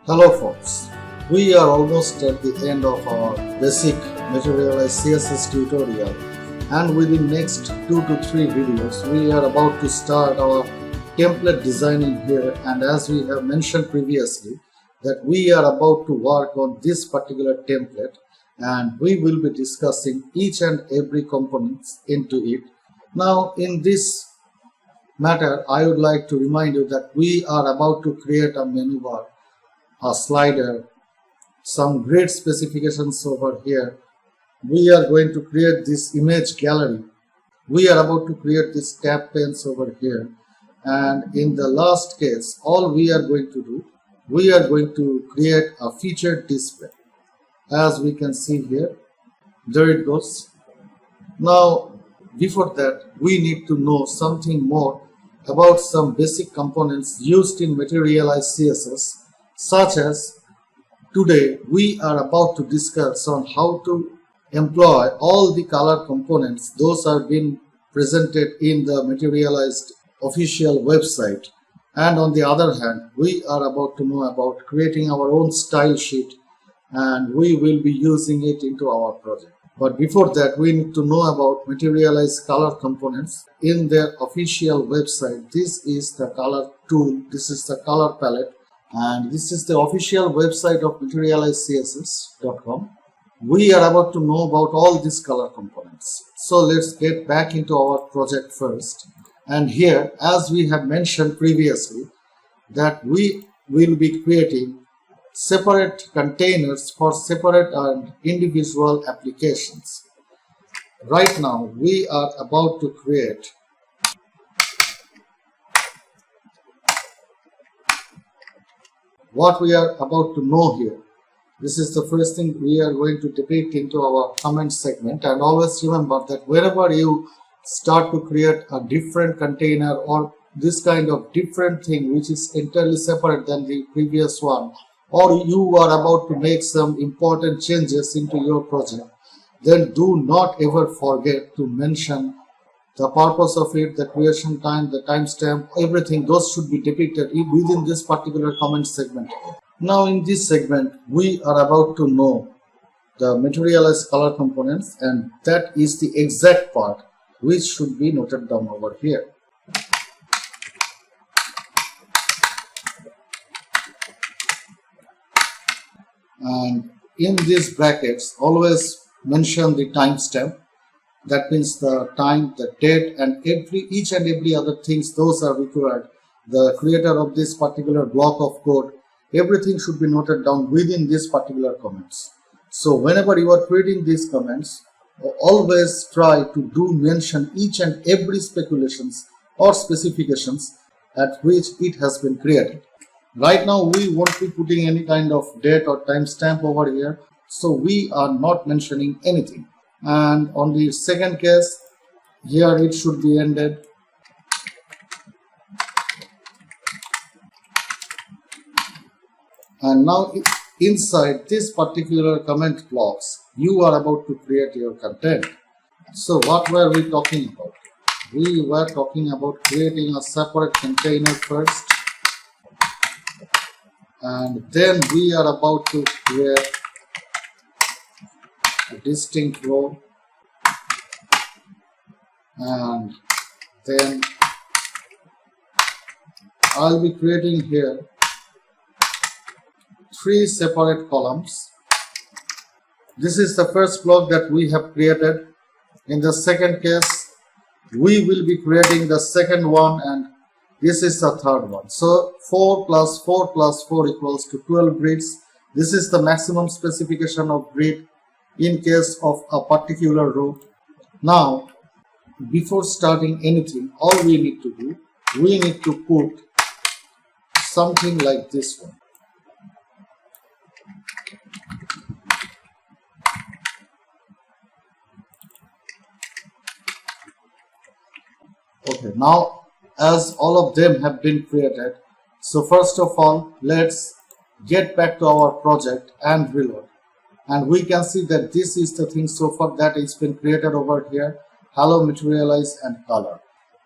Hello folks, we are almost at the end of our basic Materialize CSS tutorial, and within next 2 to 3 videos we are about to start our template designing here. And as we have mentioned previously that we are about to work on this particular template, and we will be discussing each and every components into it. Now in this matter I would like to remind you that we are about to create a menu bar, a slider, some grid specifications over here. We are going to create this image gallery. We are about to create this tab panes over here. And in the last case, all we are going to do, we are going to create a featured display. As we can see here, there it goes. Now, before that, we need to know something more about some basic components used in Materialize CSS, such as today we are about to discuss on how to employ all the color components. Those are being presented in the Materialized official website. And on the other hand, we are about to know about creating our own style sheet, and we will be using it into our project. But before that, we need to know about Materialize color components in their official website. This is the color tool, this is the color palette, and this is the official website of materializecss.com. We are about to know about all these color components. So let's get back into our project first. And here, as we have mentioned previously, that we will be creating separate containers for separate and individual applications. Right now, we are about to create what we are about to know here. This is the first thing we are going to depict into our comment segment. And always remember that wherever you start to create a different container or this kind of different thing which is entirely separate than the previous one, or you are about to make some important changes into your project, then do not ever forget to mention the purpose of it, the creation time, the timestamp, everything. Those should be depicted within this particular comment segment. Now in this segment, we are about to know the Materialize color components, and that is the exact part which should be noted down over here. And in these brackets, always mention the timestamp. That means the time, the date, and each and every other things, those are required. The creator of this particular block of code, everything should be noted down within this particular comments. So whenever you are creating these comments, always try to do mention each and every speculations or specifications at which it has been created. Right now we won't be putting any kind of date or timestamp over here, so we are not mentioning anything. And on the second case, here it should be ended. And now inside this particular comment blocks, you are about to create your content. So what were we talking about? We were talking about creating a separate container first, and then we are about to create a distinct row, and then I'll be creating here 3 separate columns. This is the first block that we have created. In the second case, we will be creating the second one, and this is the third one. So 4 plus 4 plus 4 equals to 12 grids. This is the maximum specification of grid in case of a particular row. Now, before starting anything, all we need to do, we need to put something like this one. Okay, now as all of them have been created, so first of all, let's get back to our project and reload. And we can see that this is the thing so far that has been created over here. Hello, Materialize, and color.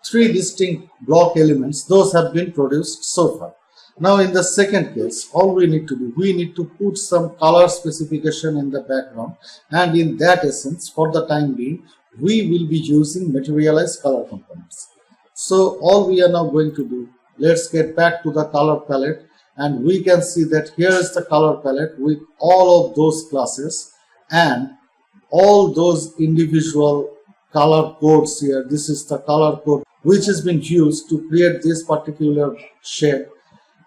3 distinct block elements, those have been produced so far. Now in the second case, all we need to do, we need to put some color specification in the background, and in that essence, for the time being, we will be using Materialize color components. So all we are now going to do, let's get back to the color palette, and we can see that here is the color palette with all of those classes and all those individual color codes here. This is the color code which has been used to create this particular shade,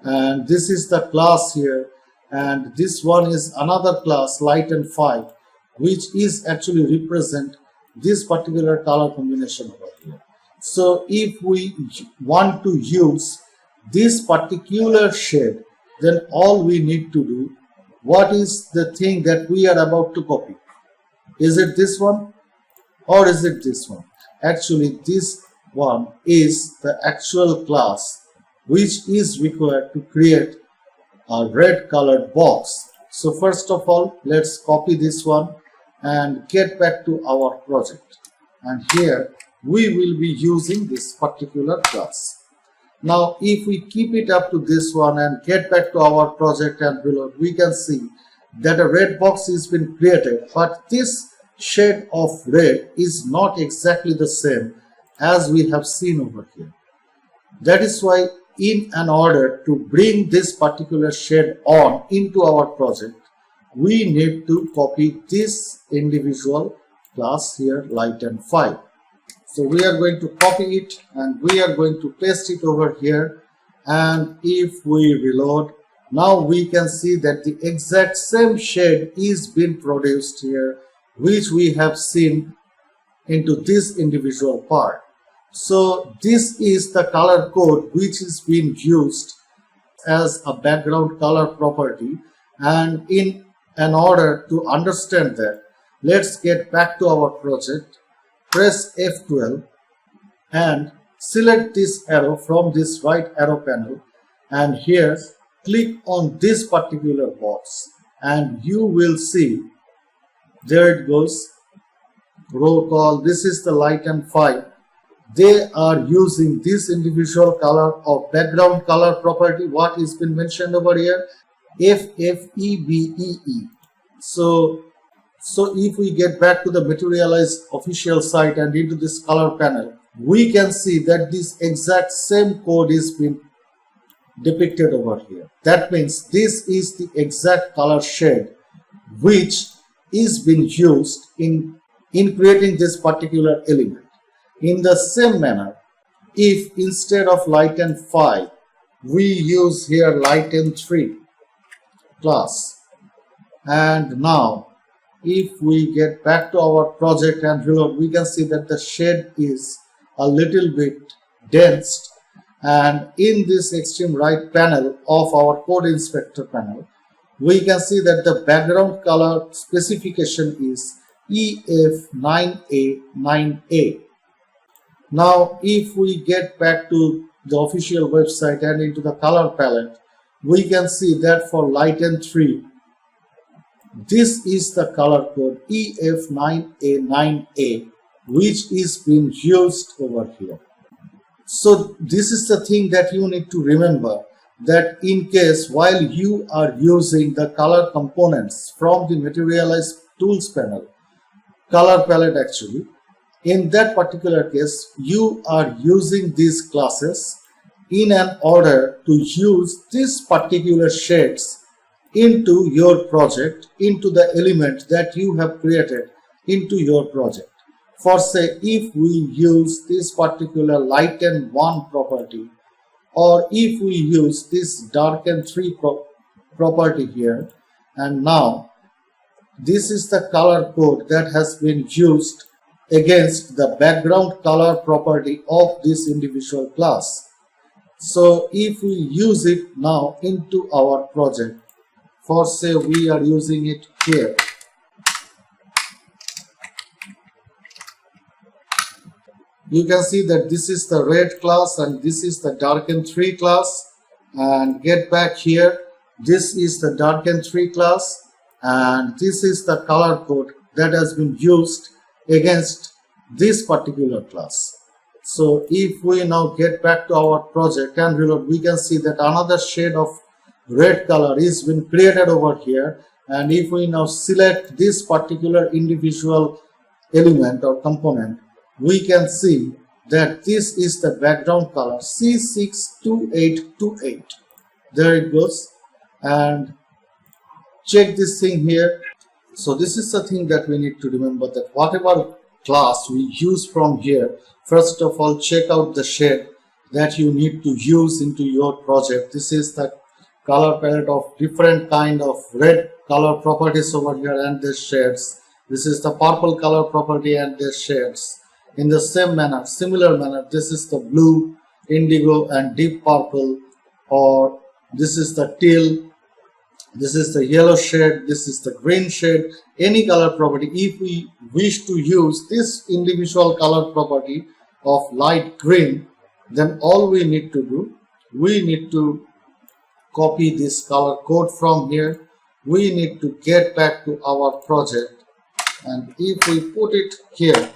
and this is the class here, and this one is another class, light and 5, which is actually represent this particular color combination over here. So if we want to use this particular shade, then all we need to do, what is the thing that we are about to copy? Is it this one or is it this one? Actually, this one is the actual class which is required to create a red colored box. So first of all, let's copy this one and get back to our project, and here we will be using this particular class. Now if we keep it up to this one and get back to our project and reload, we can see that a red box has been created, but this shade of red is not exactly the same as we have seen over here. That is why in an order to bring this particular shade on into our project, we need to copy this individual class here, light and 5. So we are going to copy it and we are going to paste it over here, and if we reload, now we can see that the exact same shade is being produced here, which we have seen into this individual part. So this is the color code which is being used as a background color property, and in an order to understand that, let's get back to our project, press F12 and select this arrow from this right arrow panel, and here click on this particular box, and you will see, there it goes, roll call, this is the light and 5. They are using this individual color of background color property, what has been mentioned over here, FFEBEE. So if we get back to the Materialize official site and into this color panel, we can see that this exact same code is being depicted over here. That means this is the exact color shade which is being used in creating this particular element. In the same manner, if instead of light and 5, we use here light and 3 class, and now if we get back to our project and reload, we can see that the shade is a little bit dense, and in this extreme right panel of our code inspector panel, we can see that the background color specification is EF9A9A. Now if we get back to the official website and into the color palette, we can see that for light and 3, this is the color code EF9A9A, which is being used over here. So this is the thing that you need to remember, that in case while you are using the color components from the Materialize tools panel, color palette actually, in that particular case, you are using these classes in an order to use these particular shades into your project, into the element that you have created into your project. For say, if we use this particular light and 1 property, or if we use this dark and 3 property here, and now this is the color code that has been used against the background color property of this individual class. So if we use it now into our project, for say we are using it here, you can see that this is the red class and this is the darken 3 class, and get back here, this is the darken 3 class, and this is the color code that has been used against this particular class. So if we now get back to our project and reload, we can see that another shade of red color is been created over here. And if we now select this particular individual element or component, we can see that this is the background color C62828. There it goes. And check this thing here. So this is the thing that we need to remember, that whatever class we use from here, first of all check out the shade that you need to use into your project. This is the color palette of different kind of red color properties over here and their shades. This is the purple color property and their shades. In the same manner, similar manner, this is the blue, indigo and deep purple, or this is the teal, this is the yellow shade, this is the green shade, any color property. If we wish to use this individual color property of light green, then all we need to do, we need to copy this color code from here. We need to get back to our project, and if we put it here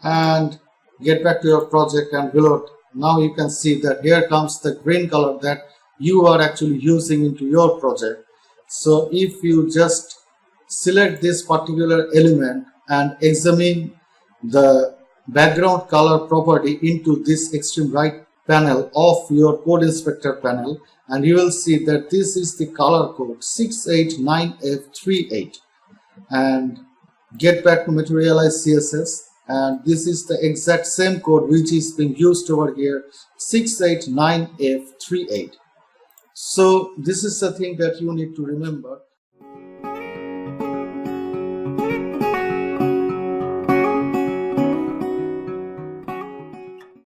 and get back to your project and reload, now you can see that here comes the green color that you are actually using into your project. So if you just select this particular element and examine the background color property into this extreme right panel of your code inspector panel, and you will see that this is the color code 689F38. And get back to Materialize CSS, and this is the exact same code which is being used over here, 689F38. So this is the thing that you need to remember.